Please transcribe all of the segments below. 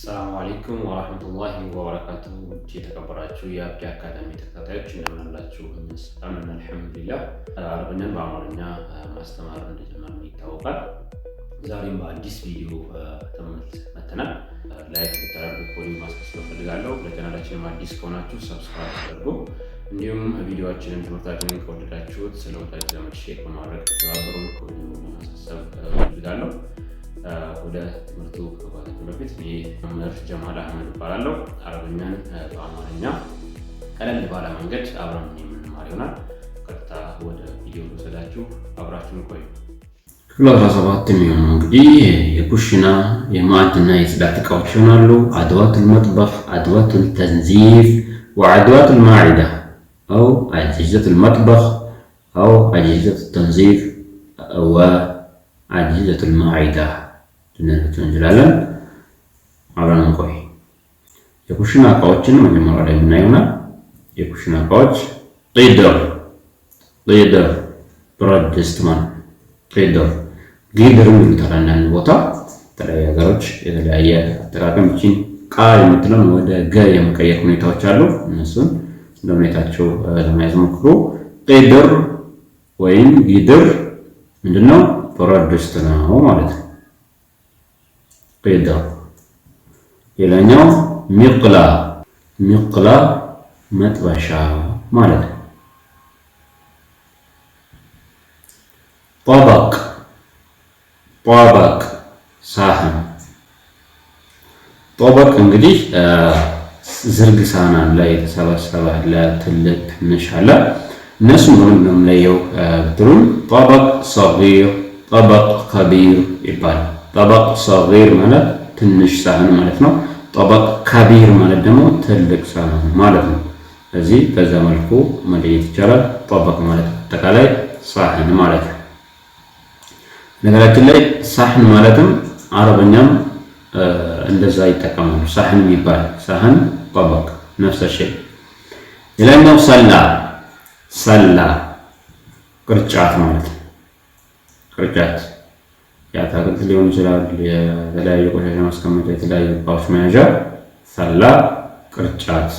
ሰላም አለይኩም ወራህመቱላሂ ወበረካቱሁ። የተከበራችሁ የአብዲ አካዳሚ ተከታታዮች እንደምን አላችሁ? ሰላም ነን አልሐምዱሊላህ። አረብኛን በአማርኛ ማስተማር እንደጀመርን ይታወቃል። ዛሬም በአዲስ ቪዲዮ ተመልሰን መጥተናል። ላይክ ብታደርጉ ፖሊው ማስከሰል ፈልጋለሁ። ለቻናላችንም አዲስ ከሆናችሁ ሰብስክራይብ አድርጉ። እንዲሁም ቪዲዮአችንን ትምህርታችንን ከወደዳችሁት ስለወዳጅ ዘመድ ሼር በማድረግ ተባበሩን ፖሊው ማስከሰል ፈልጋለሁ። ወደ ትምህርቱ ከመግባታችን በፊት እኔ መምህር ጀማል አህመድ እባላለሁ። አረብኛን በአማርኛ ቀለል ባለ መንገድ አብረን የምንማር ይሆናል። ቀጥታ ወደ ቪዲዮ ልወስዳችሁ፣ አብራችሁን ቆዩ። ክፍል 17 የሚሆነው እንግዲህ የኩሽና የማዕድና የጽዳት እቃዎች ይሆናሉ። አድዋቱል መጥበኽ፣ አድዋቱል ተንዚፍ ወአድዋቱል ማዒዳ አው አጅሂዘቱል መጥበኽ አው አጅሂዘቱል ተንዚፍ ወአጅሂዘቱል ማዒዳ ልንላቸው እንችላለን። አብረን እንቆይ። የኩሽና እቃዎችን መጀመሪያ ላይ የምናየው ይሆናል። የኩሽና እቃዎች ቂደር ብረት ድስት ማለት ነው። ቂደር ጊድርም ይሉታል አንዳንድ ቦታ፣ የተለያዩ ሀገሮች የተለያየ አጠቃቀም። ይችን ቃ የምትለውን ወደ ገ የመቀየር ሁኔታዎች አሉ። እነሱን እንደ ሁኔታቸው ለመያዝ ሞክሩ። ቂደር ወይም ጊድር ምንድነው? ብረት ድስት ነው ማለት ነው። ቂደር። ሌላኛው ሚቅላ መጥበሻ ማለት ነው። ጠበቅ ሳህን። ጠበቅ እንግዲህ ዝርግ ሳህን አለ፣ የተሰበሰበ አለ፣ ትልቅ ትንሽ አለ። እነሱም በምንድን ነው የምንለየው ብትሉን፣ ጠበቅ ሰጊር፣ ጠበቅ ከቢር ይባላል። ጠበቅ ሰጊር ማለት ትንሽ ሳህን ማለት ነው። ጠበቅ ከቢር ማለት ደግሞ ትልቅ ሳህን ማለት ነው። ስለዚህ በዛ መልኩ መለየት ይቻላል። ጠበቅ ማለት አጠቃላይ ሳህን ማለት ነው። ነገራችን ላይ ሳህን ማለትም አረበኛም እንደዛ ይጠቀማሉ። ሳህን ይባላል። ሳህን ጠበቅ ነፍሰ ሸይ። ሌላኛው ሰላ ቅርጫት ማለት ነው። ቅርጫት የአትክልት ሊሆን ይችላል፣ የተለያዩ ቆሻሻ ማስቀመጫ፣ የተለያዩ እቃዎች መያዣ። ሰላ ቅርጫት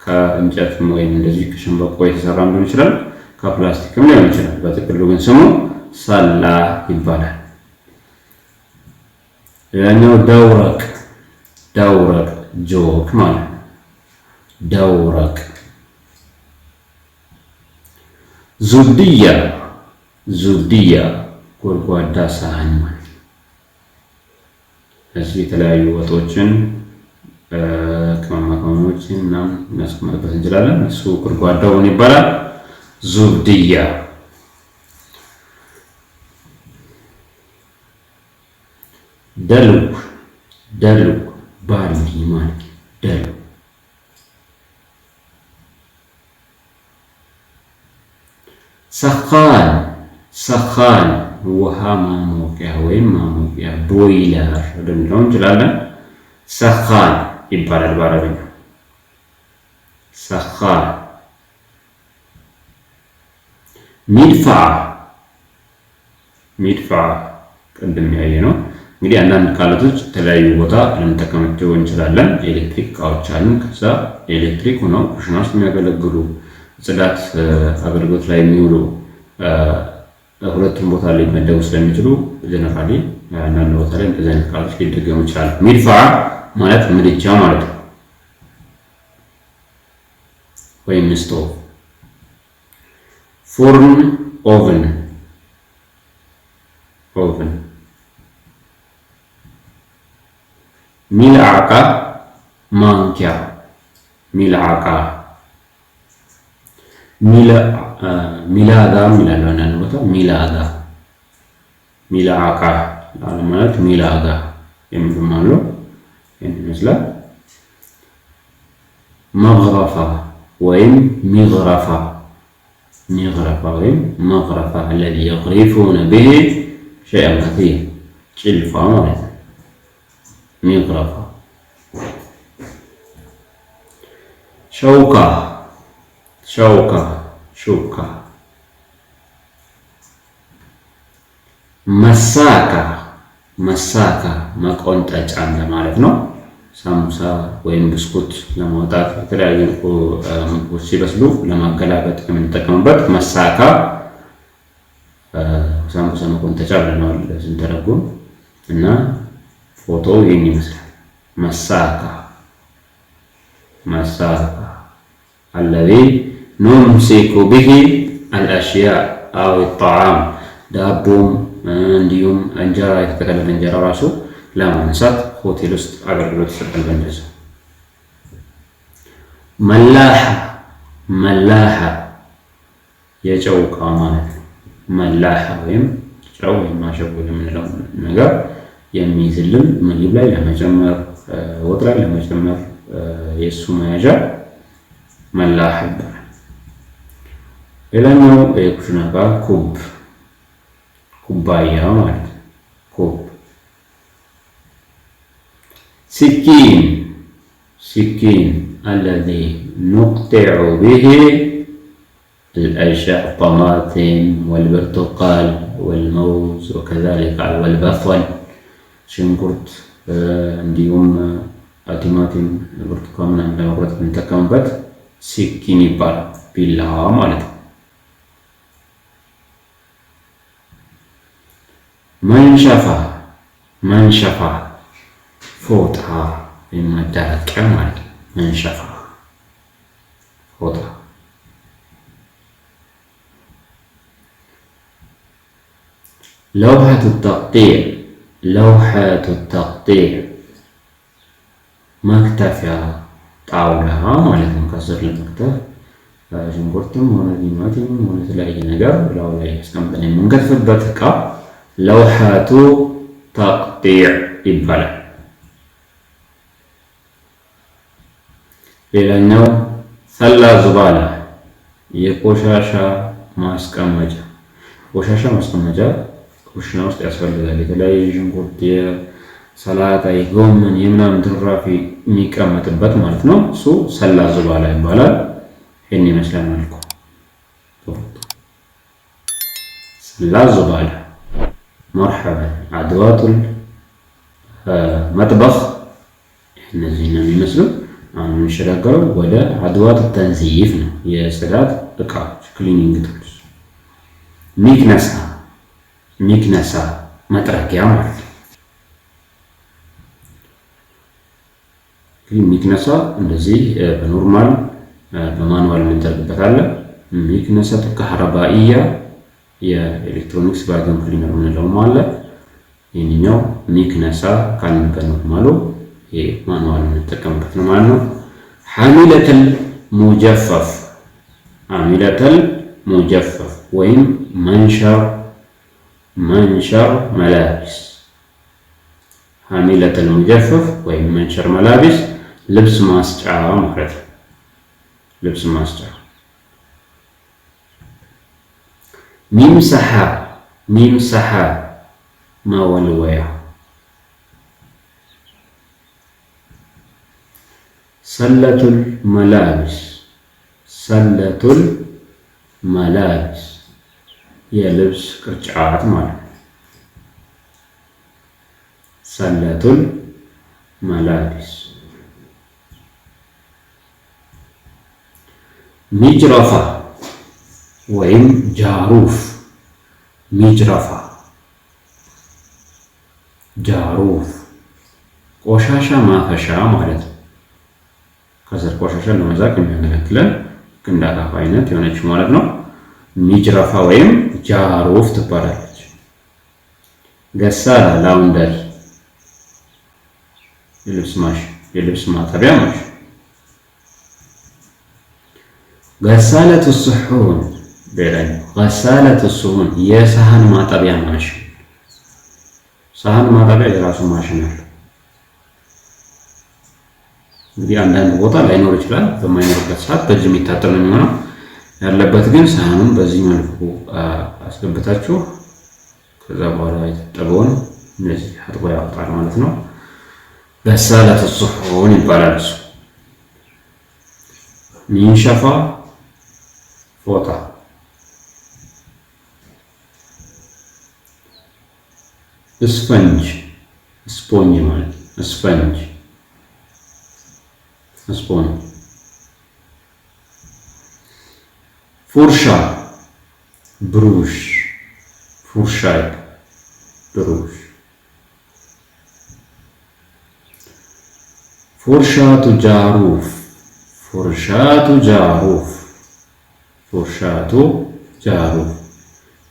ከእንጨት ወይም እንደዚህ ከሸንበቆ የተሰራ ሊሆን ይችላል፣ ከፕላስቲክም ሊሆን ይችላል። በጥቅሉ ግን ስሙ ሰላ ይባላል። ሌላኛው ደውረቅ ጆክ ማለት ነው። ደውረቅ። ዙብድያ ጎድጓዳ ሳህን ማለት ነው። እዚህ የተለያዩ ወጦችን ቅመሞችን ምናምን እናስቀምጥበት እንችላለን። እሱ ጎድጓዳው ምን ይባላል? ዙብድያ። ደልው ባልዲ ማለት ነው። ደልው። ሰኻን ውሃ ማሞቂያ ወይም ማሞቂያ ቦይለር ልንለው እንችላለን። ሰኻን ይባላል በአረብኛ። ሰኻን። ሚድፋ ቅድም ያየ ነው። እንግዲህ አንዳንድ ቃላቶች የተለያዩ ቦታ ልንጠቀማቸው እንችላለን። ኤሌክትሪክ እቃዎች አሉን። ከዛ ኤሌክትሪክ ሆነው ኩሽና ውስጥ የሚያገለግሉ ጽዳት አገልግሎት ላይ የሚውሉ ሁለቱም ቦታ ላይ መደቡ ስለሚችሉ ጀነራሊ አንዳንድ ቦታ ላይ እንደዚህ አይነት ቃሎች ሊደገሙ ይችላሉ። ሚድፋ ማለት ምድጃ ማለት ነው፣ ወይም ስቶቭ። ፉርን ኦቨን። ሚልዓቃ ማንኪያ። ሚላዳ ሚላሉ አንዳንድ ቦታ ሚልዓቃ ማለት ሚላዳ የሚሉም አሉ። ይህን ይመስላል። መግረፋ ወይም ሚግረፋ ወይም መግረፋ አለዚ የግሪፉነ ብሂ ሸይአን ከሲር፣ ጭልፋ ማለት ነው። ሚግረፋ። ሹካ። መሳካ መቆንጠጫ ማለት ነው። ሳሙሳ ወይም ብስኩት ለማውጣት የተለያዩ ምግቦች ሲበስሉ ለማገላበጥ የምንጠቀምበት መሳካ ሳሙሳ መቆንጠጫ ብለናል ስንተረጉም እና ፎቶ ይህን ይመስላል። መሳካ አለዚ ኑምሲኩ ቢሂ አልአሽያእ አው ጣዓም ዳቦም እንዲሁም እንጀራ የተጠቀለለ እንጀራ ራሱ ለማንሳት ሆቴል ውስጥ አገልግሎት ይሰጣል። በእንደዚያ መላሓ የጨው ዕቃ ማለት ነው። መላሓ ወይም ጨው ወይም ማሸጎ የምንለው ነገር የሚይዝልን ምግብ ላይ ለመጨመር ወጥ ላይ ለመጨመር የእሱ መያዣ መላሓ ይባላል። ሌላኛው የኩሽና ዕቃ ኩባያ ማለት ነው። ኩብ ሲኪን አለዚ ኑቅጢዑ ቢሂ الأشياء الطماطم والبرتقال والموز وكذلك والبصل ሽንኩርት እንዲሁም ቲማቲም ብርቱካን ምናምን ለመቁረጥ የምንጠቀምበት ሲኪን ይባላል። ቢላዋ ማለት ነው። መንሸፋ ፎጣ ወይም ማዳረቂያ ማለት ነው። መንሸፋ ፎጣ። ለውሐቱ ተቅጢዕ መክተፊያ ጣውላ ማለት ነው። ከስር ለመክተፍ ሽንኩርትም ሆነ ቲማቲም ሆነ የተለያየ ነገር ላው ላይ አስቀምጠን የምንከትፍበት ዕቃ ለውሐቱ ተቅጢዕ ይባላል። ሌላኛው ሰላ ዙባላ የቆሻሻ ማስቀመጫ። ቆሻሻ ማስቀመጫ ኩሽና ውስጥ ያስፈልጋል። የተለያየ ሽንኩርት፣ የሰላጣ፣ የጎመን የምናምን ትራፊ የሚቀመጥበት ማለት ነው። እሱ ሰላ ዙባላ ይባላል። ይህን ይመስላል መልኩ ሰላ ዙባላ። መርሐበን አድዋቱል መጥበኽ እነዚህ ነው የሚመስሉ። አሁን የምንሸጋገረው ወደ አድዋቱ ተንዚፍ ነው። የጽዳት እቃዎች ክሊኒንግ ቱልስ። ሚክነሳ መጥረጊያ ማለት ነው። ሚክነሳ እንደዚህ በኖርማል በማኑዋል የምንጠርግበት አለ። ሚክነሰቱ ከሀረባኢያ የኤሌክትሮኒክስ ቫክዩም ክሊነር የምንለውም አለ። ይህኛው ሚክነሳ ካልን በኖርማሉ ማኑዋል የምንጠቀምበት ነው ማለት ነው። ሐሚለተል ሙጀፈፍ ወይም መንሸር መላቢስ። ሐሚለተል ሙጀፈፍ ወይም መንሸር መላቢስ ልብስ ማስጫ ማለት ነው። ልብስ ማስጫ። ሚምሰሓ መወልወያ። ሰለቱል መላቢስ የልብስ ቅርጫት ማለት ነው። ሰለቱል መላቢስ። ሚጅረፋ ወይም ጃሩፍ። ጃሩፍ ቆሻሻ ማፈሻ ማለት ነው። ከስር ቆሻሻ ለመዛቅ የሚያገለግለን እንደ አካፋ አይነት የሆነች ማለት ነው። ሚጅረፋ ወይም ጃሩፍ ትባላለች። ገሳላ ላውንደሪ የልብስ ማጠቢያ ማሽን። ገሳለቱ ሱሑን ሌላኛው ገሳለቱ ሱሑን የሳህን ማጠቢያ ማሽን። ሳህን ማጠቢያ የራሱ ማሽን አለ። እንግዲህ አንዳንድ ቦታ ላይኖር ይችላል። በማይኖርበት ሰዓት በእጅ የሚታጠብ ነው የሚሆነው። ያለበት ግን ሳህኑን በዚህ መልኩ አስገብታችሁ ከዛ በኋላ የታጠበውን እንደዚህ አጥቦ ያወጣል ማለት ነው። ገሳለቱ ሱሑን ይባላል እሱ። ሚንሸፋ ፎጣ። ስፖንጅ ማለት ስፖንጅ ስፖን። ፉርሻ ብሩሽ፣ ፉርሻ ብሩሽ። ፉርሻቱ ጃሩፍ፣ ፉርሻቱ ጃሩፍ፣ ፉርሻቱ ጃሩፍ።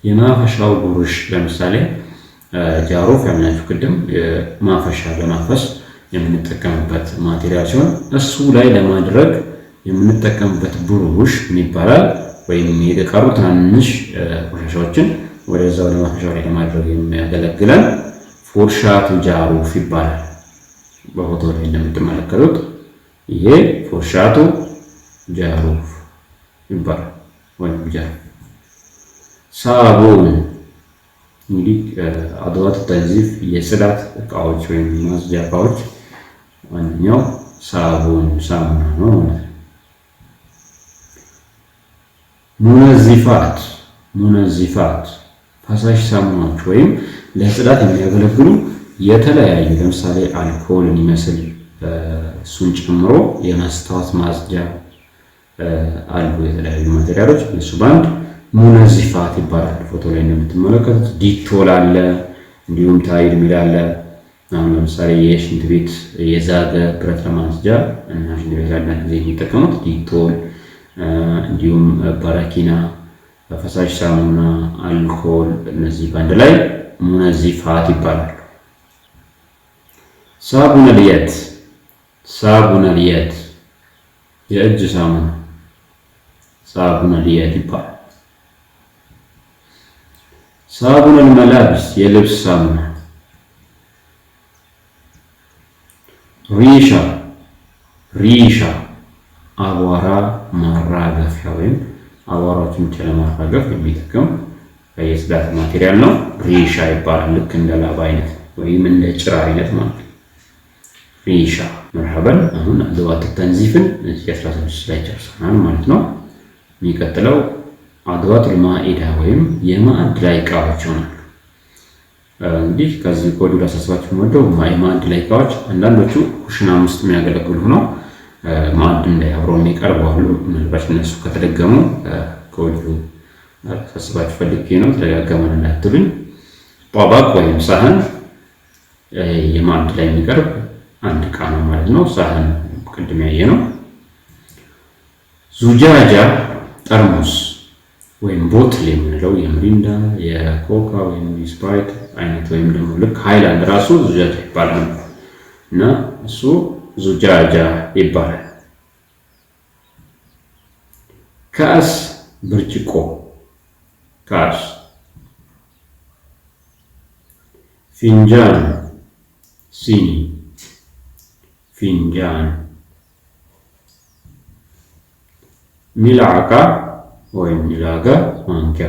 የማፈሻው ብሩሽ ለምሳሌ ጃሩፍ ያልናችሁ ቅድም ማፈሻ ለማፈስ የምንጠቀምበት ማቴሪያል ሲሆን እሱ ላይ ለማድረግ የምንጠቀምበት ብሩሽ ምን ይባላል? ወይም የተቀሩ ትናንሽ ቆሻሻዎችን ወደዛ ወደ ማፈሻው ላይ ለማድረግ የሚያገለግለን ፉርሻቱ ጃሩፍ ይባላል። በፎቶ ላይ እንደምትመለከቱት ይሄ ፉርሻቱ ጃሩፍ ይባላል ወይም ጃሩፍ። ሳቡን እንግዲህ አድዋት ተንዚፍ የጽዳት እቃዎች ወይም ማጽጃ እቃዎች ዋነኛው ሳቡን ሳሙና ነው ማለት ነው። ሙነዚፋት፣ ሙነዚፋት ፈሳሽ ሳሙናዎች ወይም ለጽዳት የሚያገለግሉ የተለያዩ ለምሳሌ አልኮልን ይመስል እሱን ጨምሮ የመስታወት ማጽጃ አሉ የተለያዩ ማቴሪያሎች እሱ ባንድ ሙነዚፋት ይባላል። ፎቶ ላይ እንደምትመለከቱት ዲቶል አለ፣ እንዲሁም ታይድ ሚል አለ። አሁን ለምሳሌ የሽንት ቤት የዛገ ብረት ለማጽጃ እና ሽንት ቤት ያለ ጊዜ የሚጠቀሙት ዲቶል፣ እንዲሁም በረኪና፣ ፈሳሽ ሳሙና፣ አልኮል እነዚህ ባንድ ላይ ሙነዚፋት ይባላል። ሳቡነል የድ፣ ሳቡነል የድ የእጅ ሳሙና ሳቡነል የድ ይባላል። ሳቡነል መላብስ የልብስ ሳሙና። ሪሻ፣ ሪሻ አቧራ ማራገፊያ ወይም አቧራዎችን ብቻ ለማራገፍ የሚጠቅም የጽዳት ማቴሪያል ነው። ሪሻ ይባላል። ልክ እንደ ላባ አይነት ወይም እንደ ጭራ አይነት ማለት ነው። ሪሻ መርሐበን። አሁን አድዋት ተንዚፍን እዚህ 16 ላይ ጨርሰናል ማለት ነው። የሚቀጥለው አድዋት ማኢዳ ወይም የማዕድ ላይ እቃዎች ይሆናሉ። እንግዲህ ከዚህ ኮዱ ላሳስባችሁ የምወደው የማዕድ ላይ እቃዎች አንዳንዶቹ ኩሽና ውስጥ የሚያገለግሉ ነው። ማዕድ ላይ አብረው የሚቀርቡ አሉ። ምናልባት እነሱ ከተደገሙ ከወዲሁ ላሳስባችሁ ፈልጌ ነው። ተደጋገመን እንዳትሉኝ። ጧባቅ ወይም ሳህን የማዕድ ላይ የሚቀርብ አንድ እቃ ነው ማለት ነው። ሳህን ቅድም ያየ ነው። ዙጃጃ ጠርሙስ ወይም ቦትል የምንለው የሚሪንዳ የኮካ ወይም ስፕራይት አይነት ወይም ደግሞ ልክ ሃይላንድ ራሱ ዙጃጃ ይባላል እና እሱ ዙጃጃ ይባላል። ካስ ብርጭቆ፣ ካስ። ፊንጃን ሲኒ፣ ፊንጃን። ሚልዓቃ ወይም ሚላጋ ማንኪያ፣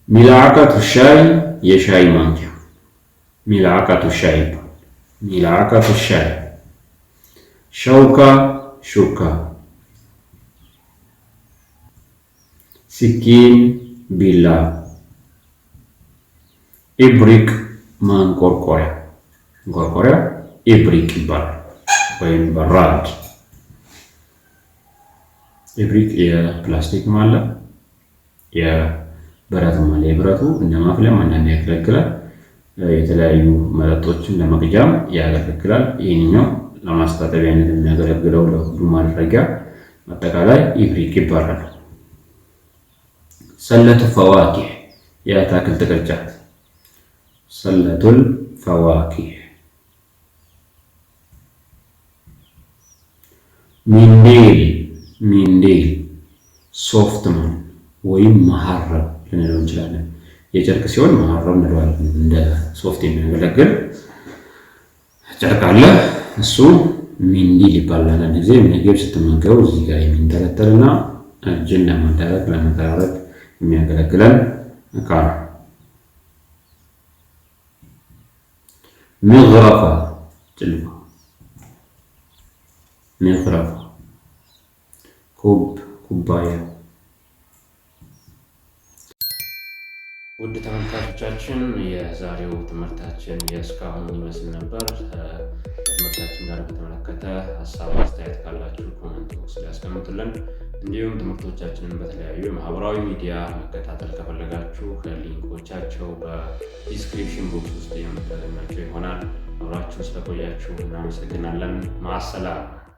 ሚልዓቃቱ ሻይ የሻይ ማንኪያ፣ ሚልዓቃቱ ሻይ ይባላል። ሚልዓቃቱ ሻይ። ሸውካ ሹካ፣ ስኪን ቢላ፣ ኢብሪቅ ማንቆርቆሪያ፣ ማንቆርቆሪያ ኢብሪቅ ይባላል ወይም በራድ። ኢብሪቅ የፕላስቲክ አለ፣ የብረትም አለ። የብረቱ እንደ ማፍለያም አንዳንዴ ያገለግላል። የተለያዩ መጠጦችን ለመቅጃም ያገለግላል። ይህኛው ለማስታጠቢያነት የሚያገለግለው ለሁሉ ማድረጊያ አጠቃላይ ኢብሪቅ ይባላል። ሰለቱ ፈዋኪህ የአትክልት ቅርጫት፣ ሰለቱል ፈዋኪህ። ሚንዴል፣ ሚንዴል ሶፍትማን ወይም መሐረብ ልንለው እንችላለን። የጨርቅ ሲሆን መሐረብ እንለዋለን። እንደ ሶፍት የሚያገለግል ጨርቅ አለ፣ እሱ ሚንዲል ይባላል። አንዳንድ ጊዜ ምግብ ስትመገቡ እዚህ ጋር የሚንጠለጠልና እጅን ለማዳረግ ለመጠራረግ የሚያገለግለን እቃ ነው። ሚግረፋ ጭልፋ፣ ሚግረፋ ኩባያ። ውድ ተመልካቾቻችን የዛሬው ትምህርታችን የእስካሁን ይመስል ነበር። በትምህርታችን ጋር በተመለከተ ሀሳብ አስተያየት ካላችሁ ኮሜንት ቦክስ ላይ ያስቀምጡልን። እንዲሁም ትምህርቶቻችንን በተለያዩ ማህበራዊ ሚዲያ መከታተል ከፈለጋችሁ ሊንኮቻቸው በዲስክሪፕሽን ቦክስ ውስጥ የምታገኟቸው ይሆናል። አብራችሁ ስለቆያችሁ እናመሰግናለን። ማሰላም